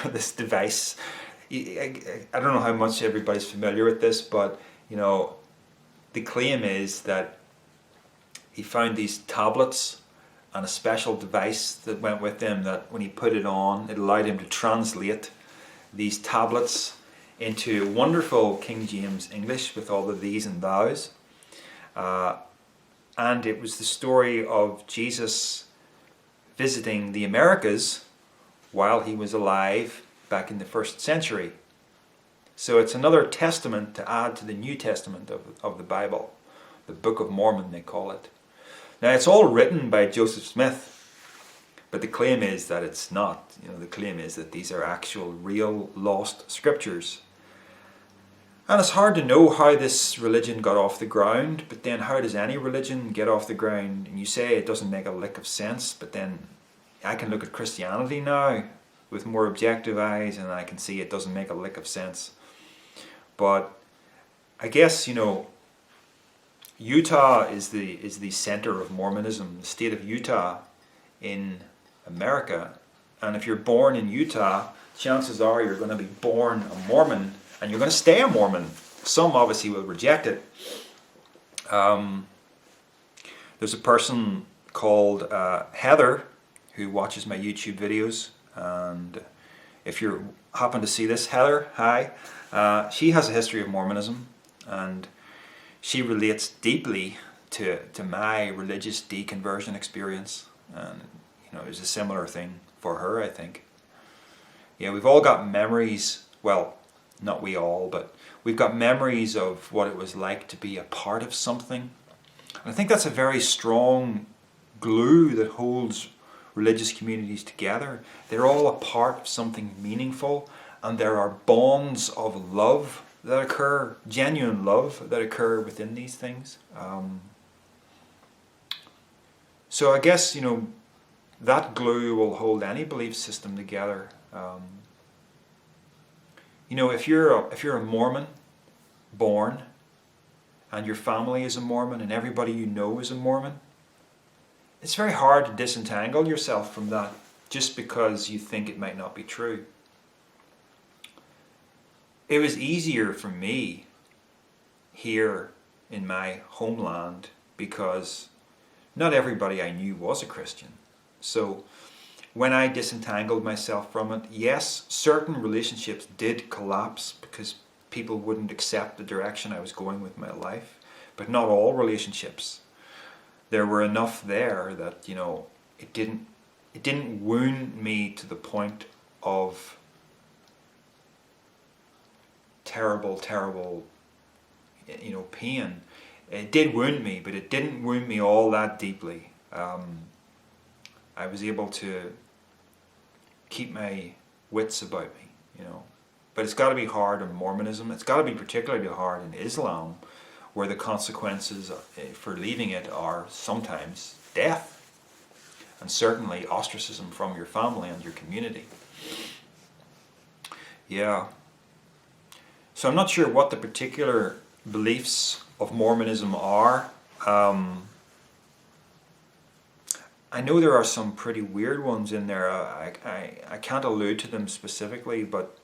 This device. I don't know how much everybody's familiar with this, but the claim is that he found these tablets and a special device that went with them, that when he put it on, it allowed him to translate these tablets into wonderful King James English with all the these and thous. And it was the story of Jesus visiting the Americas while he was alive back in the 1st century. So it's another testament to add to the New Testament of the Bible, the Book of Mormon they call it. Now it's all written by Joseph Smith, but the claim is that it's not. The claim is that these are actual, real, lost scriptures. And it's hard to know how this religion got off the ground, but then how does any religion get off the ground? And you say it doesn't make a lick of sense, but then I can look at Christianity now with more objective eyes and I can see it doesn't make a lick of sense. But I guess, Utah is the center of Mormonism, the state of Utah in America. And if you're born in Utah, chances are you're going to be born a Mormon and you're going to stay a Mormon. Some obviously will reject it. There's a person called Heather who watches my YouTube videos, and if you happen to see this, Heather, hi. She has a history of Mormonism, and she relates deeply to my religious deconversion experience, and it was a similar thing for her, I think. Yeah, we've all got memories, well, not we all, but we've got memories of what it was like to be a part of something. And I think that's a very strong glue that holds religious communities together. They're all a part of something meaningful, and there are bonds of love that occur, genuine love that occur within these things. So I guess, that glue will hold any belief system together. If you're a Mormon born, and your family is a Mormon, and everybody you know is a Mormon, it's very hard to disentangle yourself from that. just because you think it might not be true. It was easier for me here in my homeland because not everybody I knew was a Christian. So when I disentangled myself from it, yes, certain relationships did collapse because people wouldn't accept the direction I was going with my life, but not all relationships. There were enough there that, it didn't wound me to the point of terrible pain. It did wound me, but it didn't wound me all that deeply. I was able to keep my wits about me, But it's got to be hard in Mormonism. It's got to be particularly hard in Islam, where the consequences for leaving it are sometimes death, and certainly ostracism from your family and your community. Yeah. So I'm not sure what the particular beliefs of Mormonism are. I know there are some pretty weird ones in there. I can't allude to them specifically, but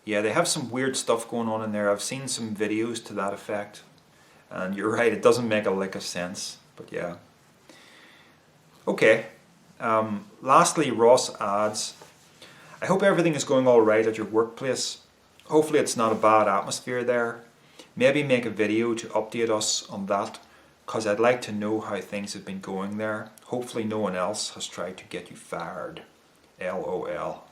yeah, they have some weird stuff going on in there. I've seen some videos to that effect, and you're right, it doesn't make a lick of sense, but yeah. Okay, lastly, Ross adds, I hope everything is going all right at your workplace. Hopefully it's not a bad atmosphere there. Maybe make a video to update us on that, because I'd like to know how things have been going there. Hopefully no one else has tried to get you fired. LOL.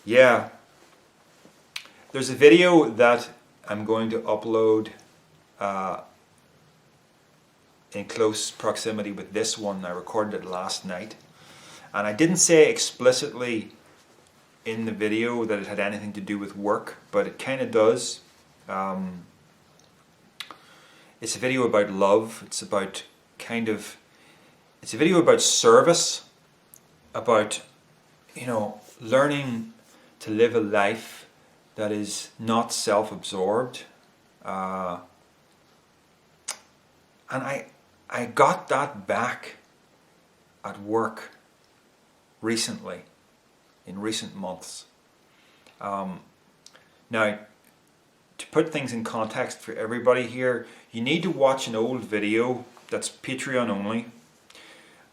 Yeah. There's a video that I'm going to upload in close proximity with this one. I recorded it last night. And I didn't say explicitly in the video that it had anything to do with work, but it kind of does. It's a video about love. It's a video about service, about, learning to live a life that is not self-absorbed. And I got that back at work recently, in recent months. Now, to put things in context for everybody here, you need to watch an old video that's Patreon only,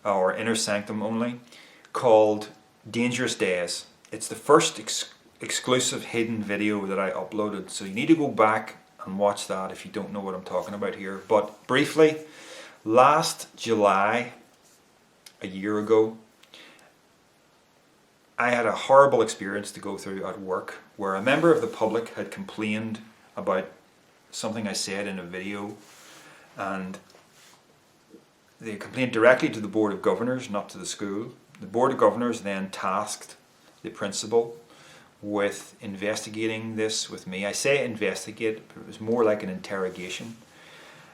or Inner Sanctum only, called Dangerous Days. It's the first exclusive hidden video that I uploaded, so you need to go back and watch that if you don't know what I'm talking about here. But briefly, last July, a year ago, I had a horrible experience to go through at work where a member of the public had complained about something I said in a video, and they complained directly to the Board of Governors, not to the school. The Board of Governors then tasked the principal with investigating this with me. I say investigate, but it was more like an interrogation.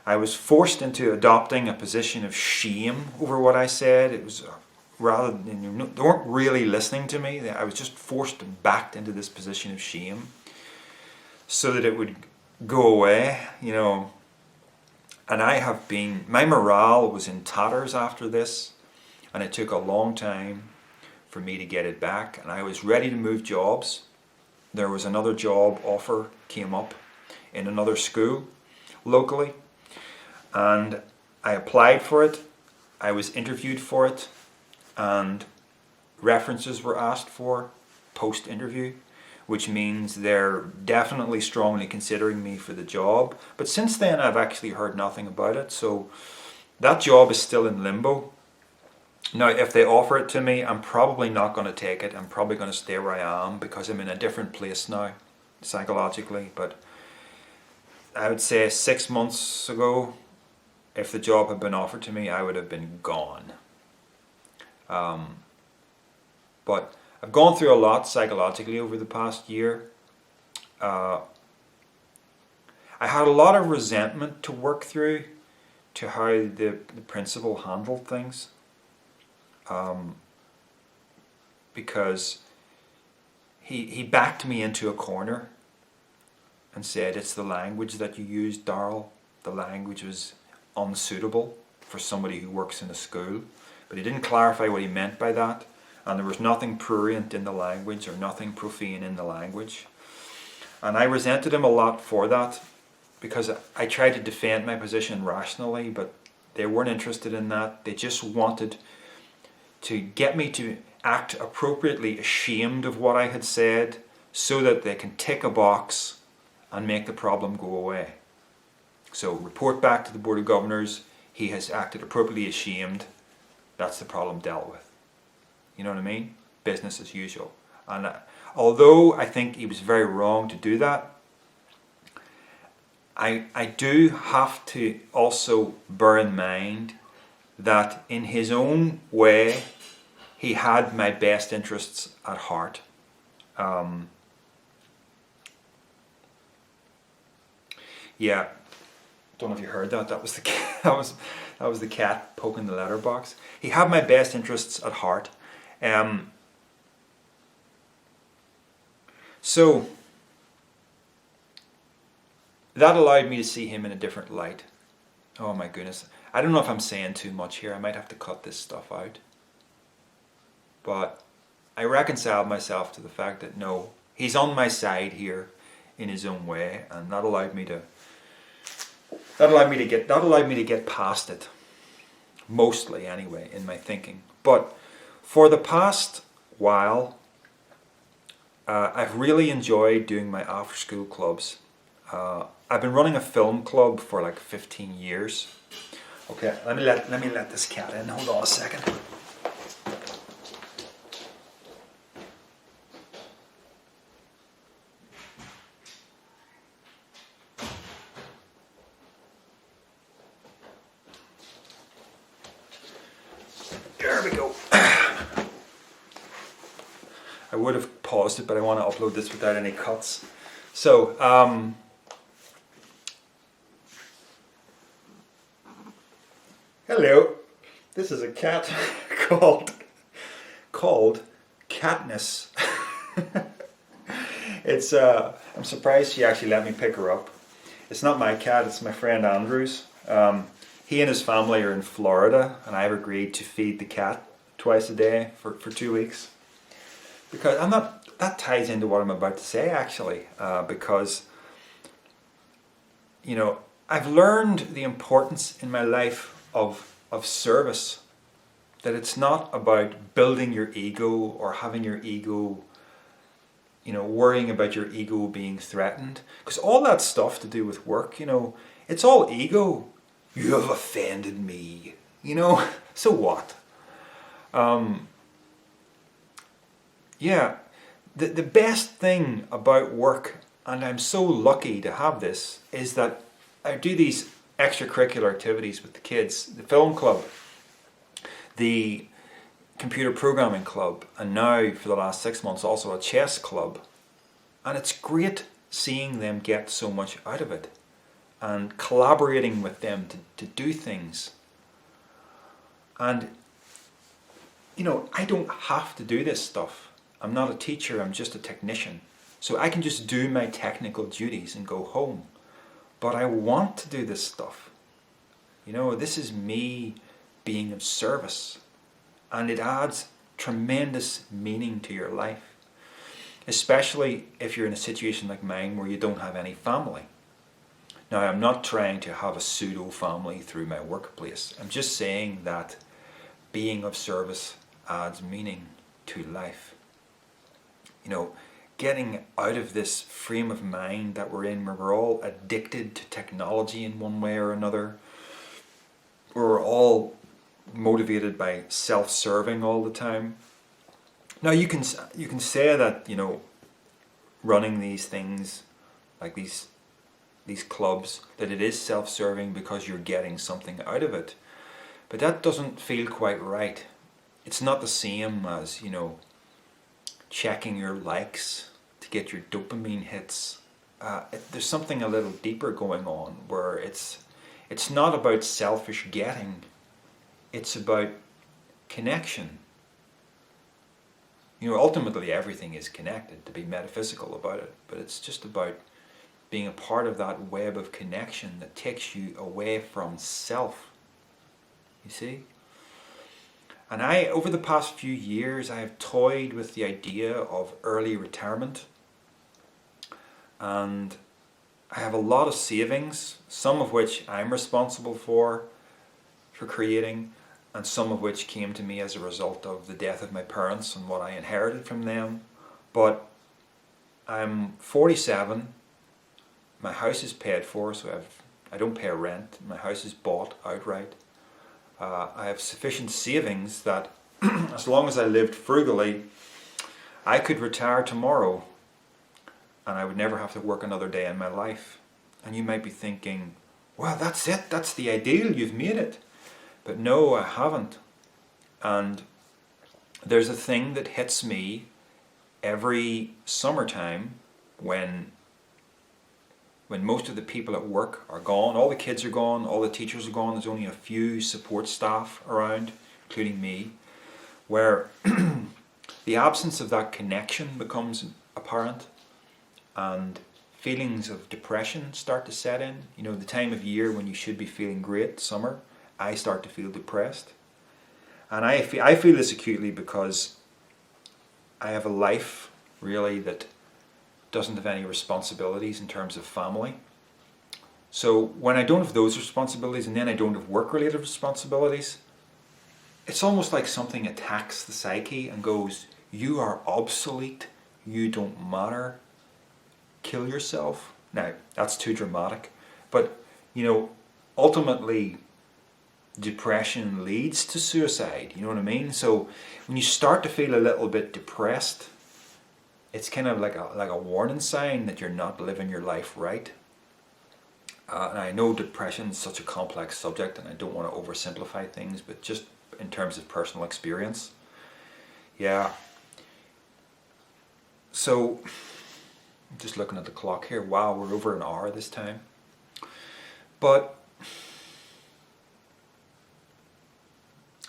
I was forced into adopting a position of shame over what I said. It was rather than, they weren't really listening to me. I was just forced and backed into this position of shame so that it would go away, And my morale was in tatters after this, and it took a long time for me to get it back, and I was ready to move jobs. There was another job offer came up in another school locally, and I applied for it. I was interviewed for it, and references were asked for post-interview, which means they're definitely strongly considering me for the job. But since then I've actually heard nothing about it, so that job is still in limbo. Now, if they offer it to me, I'm probably not going to take it. I'm probably going to stay where I am because I'm in a different place now, psychologically. But I would say 6 months ago, if the job had been offered to me, I would have been gone. But I've gone through a lot psychologically over the past year. I had a lot of resentment to work through to how the principal handled things. Because he backed me into a corner and said, it's the language that you use, Darrell. The language was unsuitable for somebody who works in a school. But he didn't clarify what he meant by that, and there was nothing prurient in the language or nothing profane in the language. And I resented him a lot for that, because I tried to defend my position rationally, but they weren't interested in that. They just wanted to get me to act appropriately ashamed of what I had said, so that they can tick a box and make the problem go away. So report back to the Board of Governors, he has acted appropriately ashamed, that's the problem dealt with. You know what I mean? Business as usual. And although I think he was very wrong to do that, I do have to also bear in mind that in his own way, he had my best interests at heart. Yeah, don't know if you heard that. That was the cat, that was the cat poking the letterbox. He had my best interests at heart. So that allowed me to see him in a different light. Oh my goodness. I don't know if I'm saying too much here. I might have to cut this stuff out. But I reconciled myself to the fact that no, he's on my side here in his own way, and that allowed me to get past it. Mostly anyway, in my thinking. But for the past while, I've really enjoyed doing my after school clubs. I've been running a film club for like 15 years. Okay, let me let this cat in. Hold on a second. There we go. I would have paused it, but I want to upload this without any cuts. So, hello. This is a cat called Katniss. It's I'm surprised she actually let me pick her up. It's not my cat, it's my friend Andrew's. He and his family are in Florida, and I've agreed to feed the cat twice a day for 2 weeks. Because that ties into what I'm about to say actually, because you know, I've learned the importance in my life of service. That it's not about building your ego or having your ego, you know, worrying about your ego being threatened. Because all that stuff to do with work, you know, it's all ego. You have offended me, you know, so what? Yeah, the best thing about work, and I'm so lucky to have this, is that I do these extracurricular activities with the kids. The film club, the computer programming club, and now for the last 6 months also a chess club. And it's great seeing them get so much out of it and collaborating with them to do things. And you know, I don't have to do this stuff. I'm not a teacher, I'm just a technician. So I can just do my technical duties and go home. But I want to do this stuff. You know, this is me being of service. And it adds tremendous meaning to your life. Especially if you're in a situation like mine where you don't have any family. Now, I'm not trying to have a pseudo family through my workplace. I'm just saying that being of service adds meaning to life. You know, getting out of this frame of mind that we're in, where we're all addicted to technology in one way or another, where we're all motivated by self-serving all the time. Now you can say that, you know, running these things like these clubs, that it is self-serving because you're getting something out of it, but that doesn't feel quite right. It's not the same as, you know, checking your likes to get your dopamine hits. There's something a little deeper going on, where it's not about selfish getting, it's about connection. You know, ultimately everything is connected, to be metaphysical about it, but it's just about being a part of that web of connection that takes you away from self. You see? And over the past few years, I have toyed with the idea of early retirement. And I have a lot of savings, some of which I'm responsible for creating, and some of which came to me as a result of the death of my parents and what I inherited from them. But I'm 47, my house is paid for, so I don't pay rent, my house is bought outright. I have sufficient savings that as long as I lived frugally, I could retire tomorrow and I would never have to work another day in my life. And you might be thinking, well, that's it, that's the ideal, you've made it. But no, I haven't. And there's a thing that hits me every summertime when most of the people at work are gone, all the kids are gone, all the teachers are gone, there's only a few support staff around, including me, where the absence of that connection becomes apparent and feelings of depression start to set in. You know, the time of year when you should be feeling great, summer, I start to feel depressed. And I feel this acutely because I have a life really that doesn't have any responsibilities in terms of family. So when I don't have those responsibilities and then I don't have work-related responsibilities, it's almost like something attacks the psyche and goes, you are obsolete, you don't matter, kill yourself. Now, that's too dramatic, but you know, ultimately depression leads to suicide, you know what I mean? So when you start to feel a little bit depressed, it's kind of like a warning sign that you're not living your life right. And I know depression is such a complex subject and I don't want to oversimplify things, but just in terms of personal experience, yeah. So, I'm just looking at the clock here, wow, we're over an hour this time. But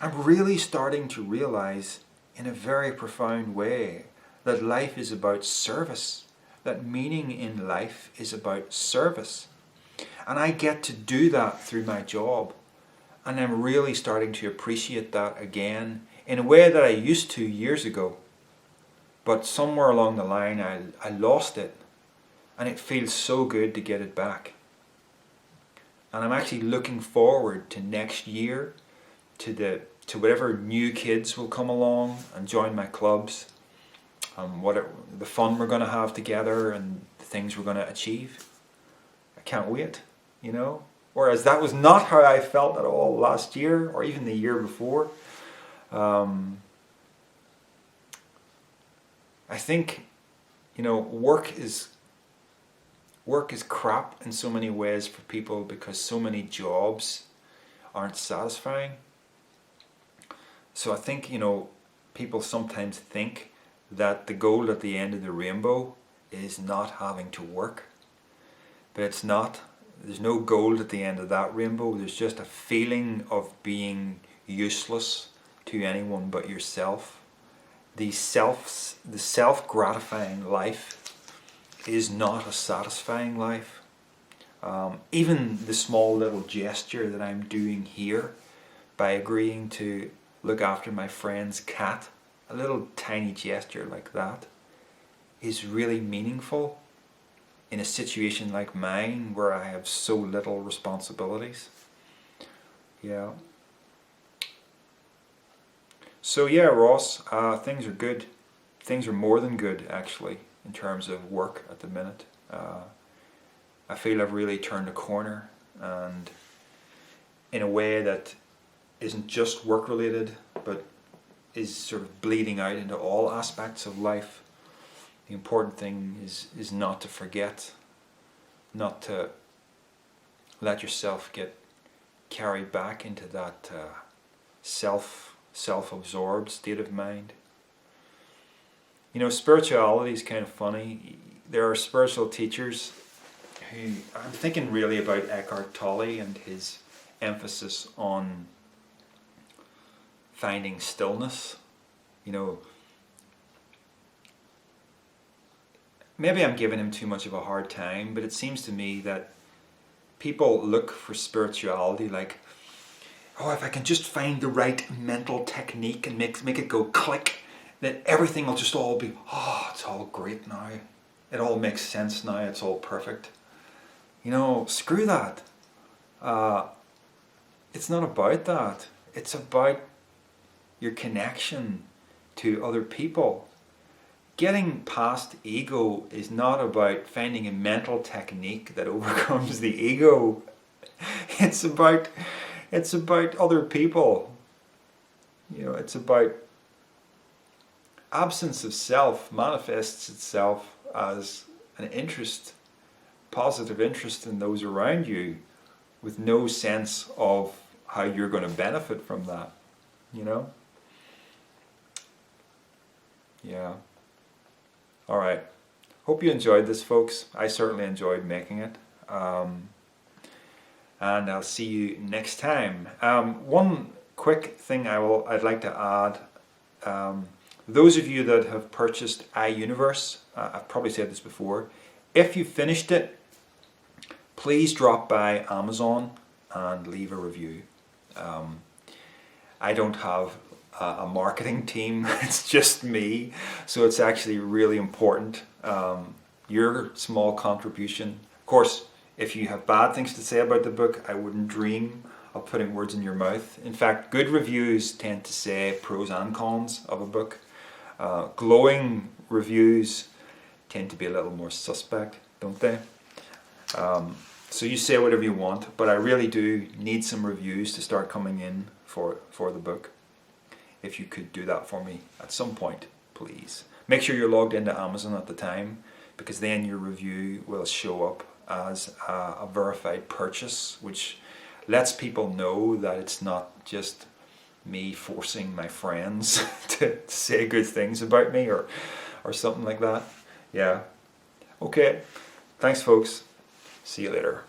I'm really starting to realize in a very profound way that life is about service, that meaning in life is about service. And I get to do that through my job. And I'm really starting to appreciate that again in a way that I used to years ago. But somewhere along the line I lost it. And it feels so good to get it back. And I'm actually looking forward to next year, to whatever new kids will come along and join my clubs. The fun we're going to have together and the things we're going to achieve. I can't wait, you know. Whereas that was not how I felt at all last year or even the year before. I think, you know, work is crap in so many ways for people because so many jobs aren't satisfying. So I think, you know, people sometimes think that the goal at the end of the rainbow is not having to work. But it's not. There's no gold at the end of that rainbow. There's just a feeling of being useless to anyone but yourself. The self-gratifying life is not a satisfying life. Even the small little gesture that I'm doing here by agreeing to look after my friend's cat, a little tiny gesture like that, is really meaningful in a situation like mine where I have so little responsibilities. Yeah. So yeah, Ross, things are good. Things are more than good, actually, in terms of work at the minute. I feel I've really turned a corner, and in a way that isn't just work related, but is sort of bleeding out into all aspects of life. The important thing is not to forget, not to let yourself get carried back into that self-absorbed state of mind. You know, spirituality is kind of funny. There are spiritual teachers who, I'm thinking really about Eckhart Tolle and his emphasis on finding stillness. You know, maybe I'm giving him too much of a hard time, but it seems to me that people look for spirituality like oh, if I can just find the right mental technique and make it go click, then everything will just all be, oh, it's all great now. It all makes sense now. It's all perfect. You know, screw that. It's not about that. It's about your connection to other people. Getting past ego is not about finding a mental technique that overcomes the ego. It's about other people. You know, it's about absence of self manifests itself as an interest, positive interest in those around you, with no sense of how you're going to benefit from that, you know? Yeah. All right. Hope you enjoyed this, folks. I certainly enjoyed making it. And I'll see you next time. One quick thing I'd like to add. Those of you that have purchased iUniverse, I've probably said this before, if you finished it, please drop by Amazon and leave a review. I don't have a marketing team, it's just me, so it's actually really important. Your small contribution. Of course, if you have bad things to say about the book, I wouldn't dream of putting words in your mouth. In fact, good reviews tend to say pros and cons of a book. Glowing reviews tend to be a little more suspect, don't they? So you say whatever you want, but I really do need some reviews to start coming in for the book. If you could do that for me at some point, please. Make sure you're logged into Amazon at the time, because then your review will show up as a verified purchase, which lets people know that it's not just me forcing my friends to say good things about me or something like that. Yeah. Okay. Thanks, folks. See you later.